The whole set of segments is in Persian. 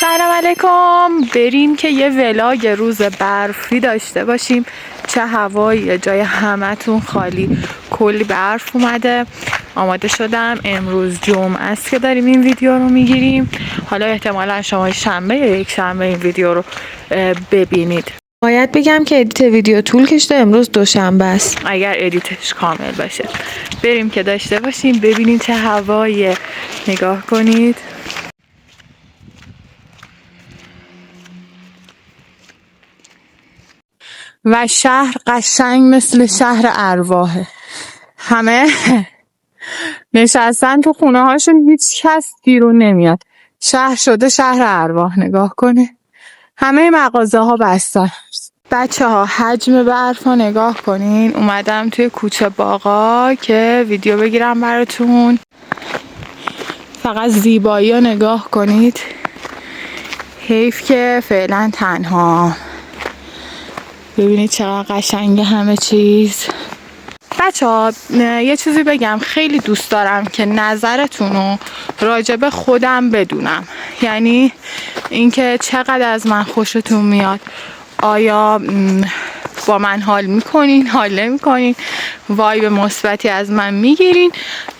سلام علیکم. بریم که یه ولاگ روز برفی داشته باشیم. چه هوایی، جای همتون خالی، کلی برف اومده. آماده شدم، امروز جمعه است که داریم این ویدیو رو میگیریم. حالا احتمالا شما شنبه یا یک شنبه این ویدیو رو ببینید. باید بگم که ادیت ویدیو طول کشیده، امروز دوشنبه است. اگر ادیتش کامل باشه بریم که داشته باشیم. ببینید چه هوایی، نگاه کنید. و شهر قشنگ مثل شهر ارواحه. همه نشستن تو خونه هاشون، هیچ کس بیرون نمیاد. شهر شده شهر ارواح. نگاه کنه، همه مغازه ها بستن. بچه ها حجم برف ها نگاه کنین. اومدم توی کوچه باغا که ویدیو بگیرم براتون. فقط زیبایی ها نگاه کنید. حیف که فعلا تنها. ببینید چقدر قشنگه همه چیز. بچه ها یه چیزی بگم، خیلی دوست دارم که نظرتون رو راجب خودم بدونم. یعنی اینکه چقدر از من خوشتون میاد، آیا با من حال میکنین، حال نمیکنین، وایب مثبتی از من میگیرین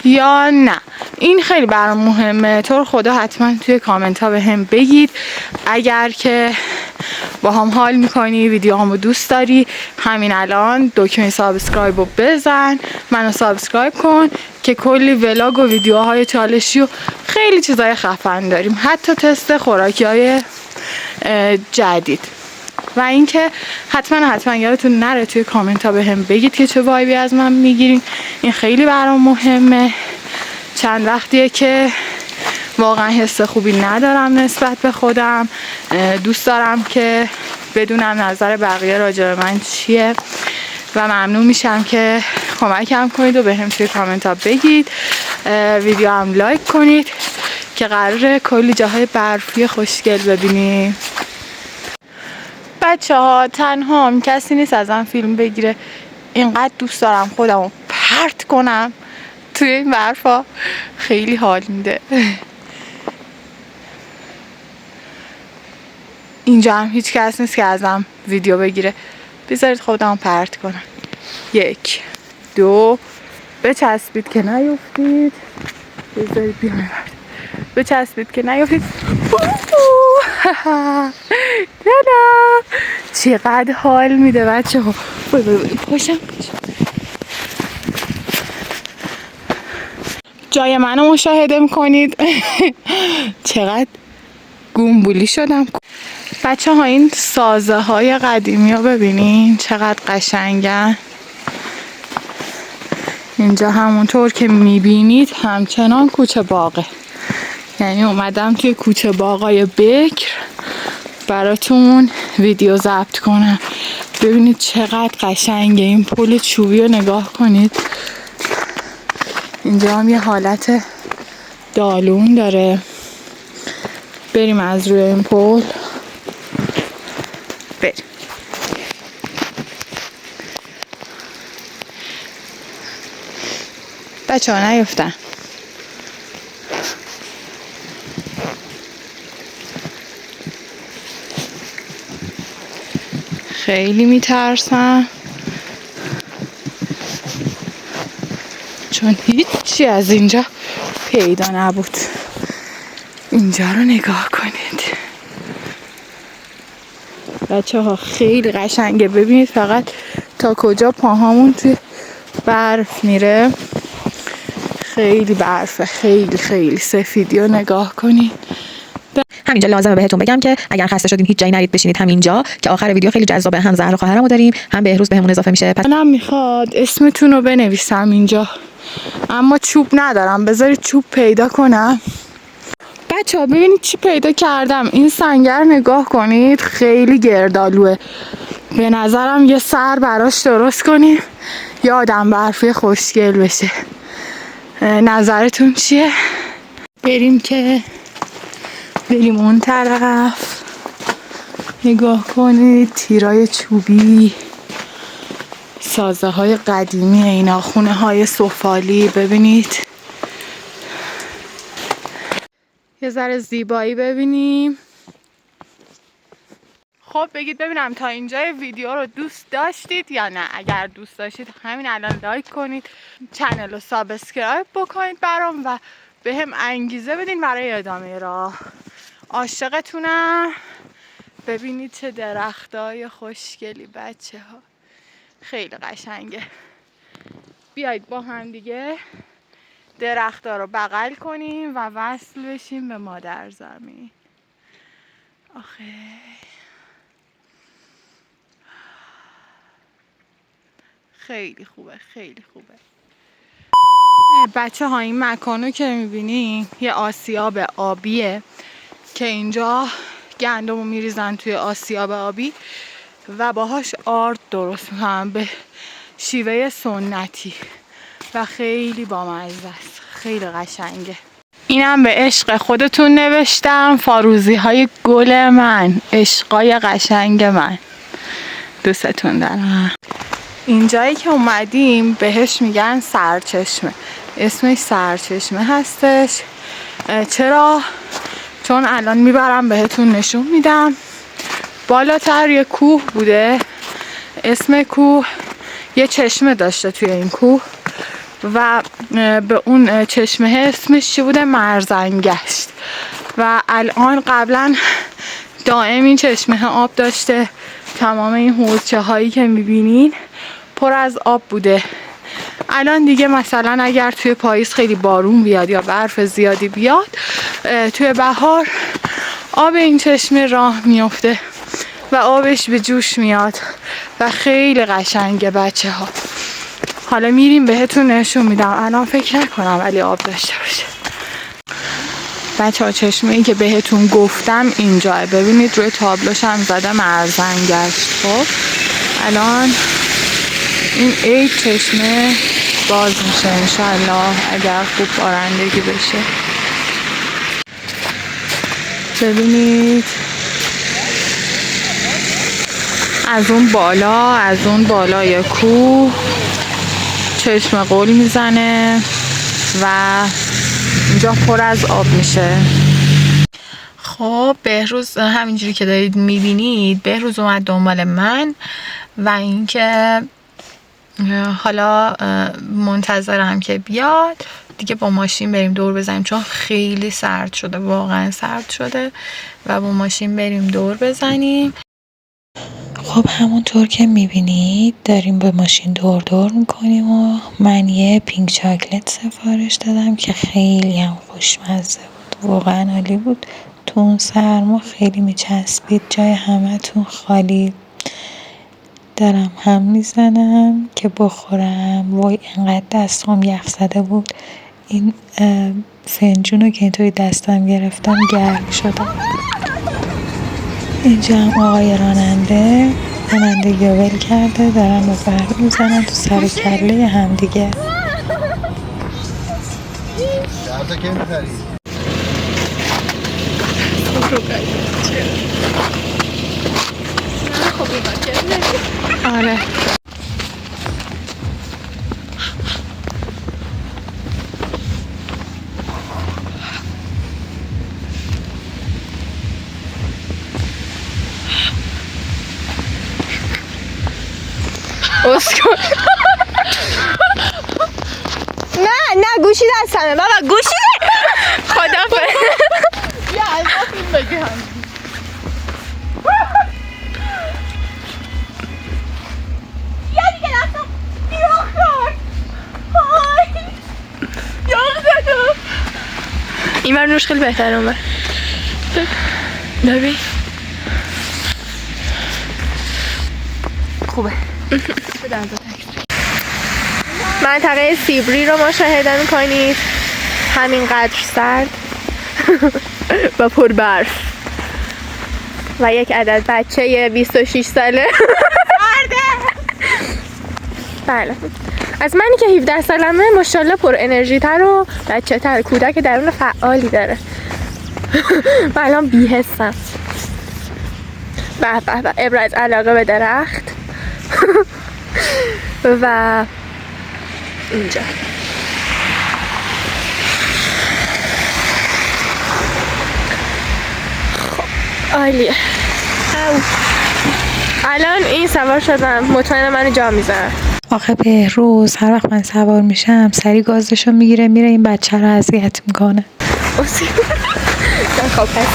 یا نه. این خیلی برام مهمه. تو رو خدا حتما توی کامنت ها به هم بگید. اگر که با هم حال میکنی، ویدیو همو دوست داری، همین الان دکمه سابسکرایب رو بزن، منو سابسکرایب کن که کلی ولاگ و ویدیوهای چالشی و خیلی چیزای خفن داریم، حتی تست خوراکی های جدید. و اینکه حتما یادتون نره توی کامنت ها به هم بگید که چه وایبی از من میگیرین. این خیلی برام مهمه. چند وقتیه که واقعا حس خوبی ندارم نسبت به خودم. دوست دارم که بدونم نظر بقیه راجع به من چیه و ممنون میشم که کمکم کنید و به هم توی کامنت ها بگید. ویدیو هم لایک کنید که قراره کلی جاهای برفی خوشگل ببینیم. بچه ها تنها هم کسی نیست ازم فیلم بگیره. اینقدر دوست دارم خودم رو پرت کنم توی این برفا، خیلی حال میده. اینجا هم هیچ کس نیست که ازم ویدیو بگیره. بذارید خودم پرت کنم. 1 2 بچسبید که نیفتید. بذارید بیام بچسبید که نیفتید. چقدر حال میده بچه ها. پاشم جای منو مشاهده میکنید. چقدر گومبولی شدم. بچه ها این سازه های قدیمی رو ببینین چقدر قشنگن. اینجا همونطور که میبینید همچنان کوچه باغه. یعنی اومدم توی کوچه باغای بکر براتون ویدیو ضبط کنم. ببینید چقدر قشنگه. این پل چوبی رو نگاه کنید. اینجا هم یه حالت دالون داره. بریم از روی این پل بریم. بچه ها نیفتن. خیلی میترسم چون هیچی از اینجا پیدا نبود. اینجا رو نگاه کنید بچه ها، خیلی قشنگه. ببینید فقط تا کجا پاهامون توی برف میره. خیلی برفه، خیلی سفیدی رو نگاه کنید. همینجا لازمه بهتون بگم که اگر خسته شدین هیچ جایی نرید، بشینید همینجا که آخر ویدیو خیلی جذابه. هم زهر خواهرمو داریم، هم بهروز بهمون اضافه میشه. پس منم میخواد اسمتون رو بنویسم اینجا، اما چوب ندارم. بذارید چوب پیدا کنم. بچه ها ببینید چی پیدا کردم. این سنگر نگاه کنید، خیلی گردالوه. به نظرم یه سر براش درست کنیم یه آدم برفی خوشگل بشه. نظرتون چیه؟ بریم اون طرف. نگاه کنید تیرای چوبی، سازه های قدیمی اینا، خونه های سفالی. ببینید یه ذره زیبایی ببینیم. خب بگید ببینم تا اینجای ویدیو رو دوست داشتید یا نه. اگر دوست داشتید همین الان لایک کنید، چنل رو سابسکرایب بکنید برام و به هم انگیزه بدین برای ادامه راه. عاشقتونم. ببینید چه درختای خوشگلی بچه ها، خیلی قشنگه. بیایید با هم دیگه درختا رو بغل کنیم و وصل بشیم به مادر زمین. آخه خیلی خوبه، خیلی خوبه. بچه ها این مکانو که میبینین یه آسیاب آبیه که اینجا گندم رو میریزن توی آسیاب آبی و باهاش آرد درست میکنن به شیوه سنتی و خیلی بامزه است، خیلی قشنگه. اینم به عشق خودتون نوشتم، فاروزی های گل من، عشقای قشنگ من، دوستتون دارم. اینجایی که اومدیم بهش میگن سرچشمه، اسمش سرچشمه هستش. چرا؟ چون الان میبرم بهتون نشون میدم. بالاتر یه کوه بوده، اسم کوه یه چشمه داشته توی این کوه و به اون چشمه اسمش چی بوده؟ مرزنگشت. و الان قبلا دائم این چشمه آب داشته، تمام این حوضچه هایی که میبینین پر از آب بوده. الان دیگه مثلا اگر توی پاییز خیلی بارون بیاد یا برف زیادی بیاد، توی بهار آب این چشمه راه میفته و آبش به جوش میاد و خیلی قشنگه بچه ها. حالا میریم بهتون نشون میدم، الان فکر نکنم ولی آب داشته باشه. بچه ها چشمه ای که بهتون گفتم اینجاه، ببینید روی تابلوش هم زده مرزنگشت. خب الان این عید چشمه باز میشه انشالله اگر خوب بارندگی بشه. ببینید از اون بالای کوه چشمه قل میزنه و اینجا پر از آب میشه. خب بهروز همینجوری که دارید میبینید، بهروز اومد دنبال من و اینکه حالا منتظرم که بیاد دیگه با ماشین بریم دور بزنیم، چون خیلی سرد شده، واقعا سرد شده و با ماشین بریم دور بزنیم. خب همونطور که میبینید داریم به ماشین دور میکنیم و من یه پینک چاکلت سفارش دادم که خیلی هم خوشمزه بود، واقعا عالی بود. تو اون سرما خیلی میچسبید، جای همتون خالی. دارم هم میزنم که بخورم. وای انقدر دستم یخ زده بود، این فنجونو که اینطوری دستم گرفتم گرم شدم. اینجا هم آقای راننده ول کرده، دارم با برق میزنن تو سر کله هم دیگه. آره اسکو نه گوشی دستمه بابا، گوشی خدا یا از این بگی هم یا دیگه دستم بیرون کرد. یاغ زدم. این بر نوش خیلی بهتره اون بر ببین خوبه. منطقه سیبری رو مشاهده میکنید، همینقدر سرد و پر برف و یک عدد بچه 26 ساله سرده. بله از منی که 17 سالمه ماشاءالله پر انرژی تر و بچه تر، کودک درون فعالی داره. من الان بی‌حسم. به به به، ابراز علاقه به درخت و اینجا خب عالیه. الان این سوار شدم، مطمئنم منو جا میذارم. آخه بهروز هر وقت من سوار میشم سری گازشو میگیره میره این بچه رو اذیت میکنه. خب پس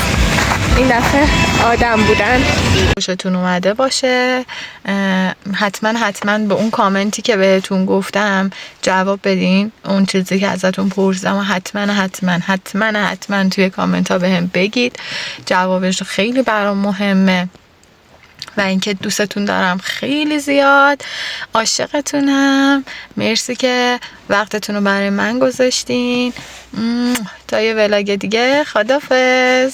این دفعه آدم بودن. خوشتون اومده باشه. حتما به اون کامنتی که بهتون گفتم جواب بدین. اون چیزی که ازتون پرسیدم حتما توی کامنت ها بهم بگید. جوابش خیلی برام مهمه و اینکه دوستتون دارم خیلی زیاد، عاشقتونم. مرسی که وقتتون رو برای من گذاشتین. تا یه ولاگ دیگه، خداحافظ.